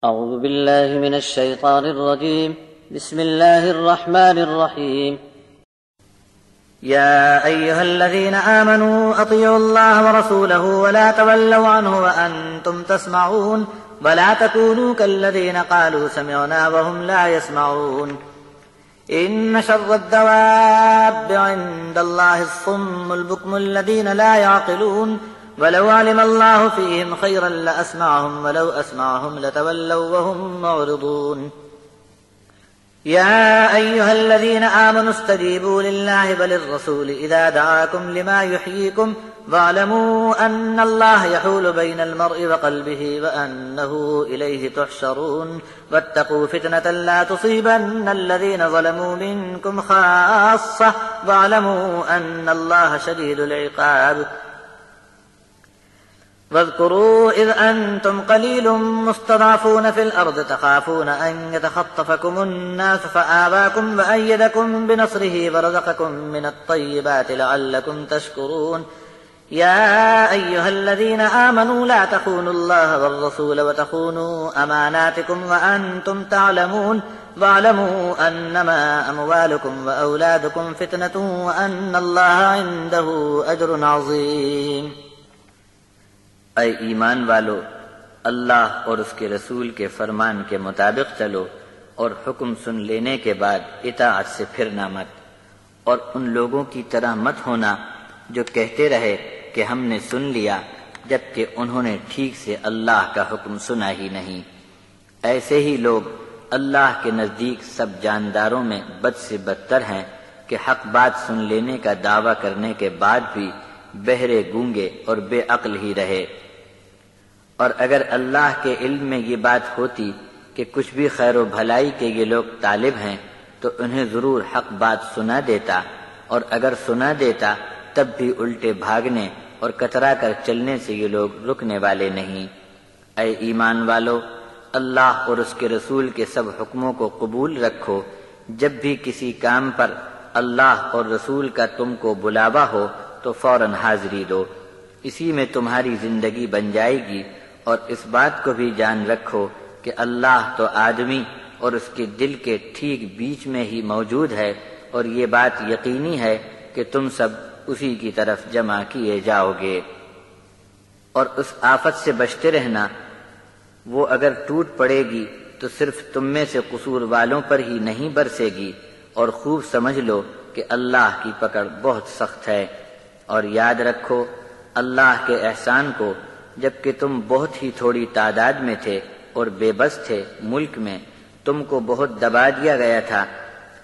أعوذ بالله من الشيطان الرجيم بسم الله الرحمن الرحيم يا أيها الذين آمنوا أطيعوا الله ورسوله ولا تولوا عنه وأنتم تسمعون ولا تكونوا كالذين قالوا سمعنا وهم لا يسمعون إن شر الدواب عند الله الصم البكم الذين لا يعقلون ولو علم الله فيهم خيرا لأسمعهم ولو أسمعهم لتولوا وهم معرضون يا أيها الذين آمنوا استجيبوا لله وللرسول إذا دعاكم لما يحييكم واعلموا أن الله يحول بين المرء وقلبه وأنه إليه تحشرون واتقوا فتنة لا تصيبن الذين ظلموا منكم خاصة واعلموا أن الله شديد العقاب واذكروا إذ أنتم قليل مستضعفون في الأرض تخافون أن يتخطفكم الناس فآواكم وأيدكم بنصره ورزقكم من الطيبات لعلكم تشكرون يا أيها الذين آمنوا لا تخونوا الله والرسول وتخونوا أماناتكم وأنتم تعلمون واعلموا أنما أموالكم وأولادكم فتنة وأن الله عنده أجر عظيم اے ایمان والو، اللہ اور اس کے رسول کے فرمان کے مطابق چلو اور حکم سن لینے کے بعد اطاعت سے پھرنا مت، اور ان لوگوں کی طرح مت ہونا جو کہتے رہے کہ ہم نے سن لیا جبکہ انہوں نے ٹھیک سے اللہ کا حکم سنا ہی نہیں۔ ایسے ہی لوگ اللہ کے نزدیک سب جانداروں میں بد سے بدتر ہیں کہ حق بات سن لینے کا دعویٰ کرنے کے بعد بھی بہرے گونگے اور بے عقل ہی رہے۔ اور اگر اللہ کے علم میں یہ بات ہوتی کہ کچھ بھی خیر و بھلائی کے یہ لوگ طالب ہیں تو انہیں ضرور حق بات سنا دیتا، اور اگر سنا دیتا تب بھی الٹے بھاگنے اور کترا کر چلنے سے یہ لوگ رکنے والے نہیں۔ اے ایمان والو، اللہ اور اس کے رسول کے سب حکموں کو قبول رکھو۔ جب بھی کسی کام پر اللہ اور رسول کا تم کو بلاوا ہو تو فوراً حاضری دو، اسی میں تمہاری زندگی بن جائے گی۔ اور اس بات کو بھی جان رکھو کہ اللہ تو آدمی اور اس کے دل کے ٹھیک بیچ میں ہی موجود ہے، اور یہ بات یقینی ہے کہ تم سب اسی کی طرف جمع کیے جاؤ گے۔ اور اس آفت سے بچتے رہنا، وہ اگر ٹوٹ پڑے گی تو صرف تم میں سے قصور والوں پر ہی نہیں برسے گی، اور خوب سمجھ لو کہ اللہ کی پکڑ بہت سخت ہے۔ اور یاد رکھو اللہ کے احسان کو، جبکہ تم بہت ہی تھوڑی تعداد میں تھے اور بے بس تھے ملک میں، تم کو بہت دبا دیا گیا تھا،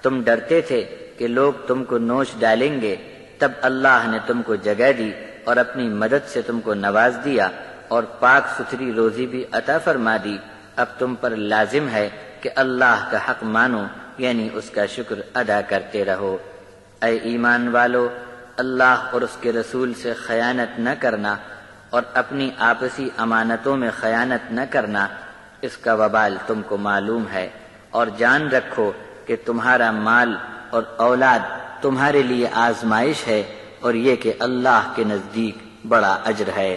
تم ڈرتے تھے کہ لوگ تم کو نوچ ڈالیں گے، تب اللہ نے تم کو جگہ دی اور اپنی مدد سے تم کو نواز دیا اور پاک ستھری روزی بھی عطا فرما دی۔ اب تم پر لازم ہے کہ اللہ کا حق مانو، یعنی اس کا شکر ادا کرتے رہو۔ اے ایمان والو، اللہ اور اس کے رسول سے خیانت نہ کرنا اور اپنی آپسی امانتوں میں خیانت نہ کرنا، اس کا وبال تم کو معلوم ہے۔ اور جان رکھو کہ تمہارا مال اور اولاد تمہارے لیے آزمائش ہے، اور یہ کہ اللہ کے نزدیک بڑا اجر ہے۔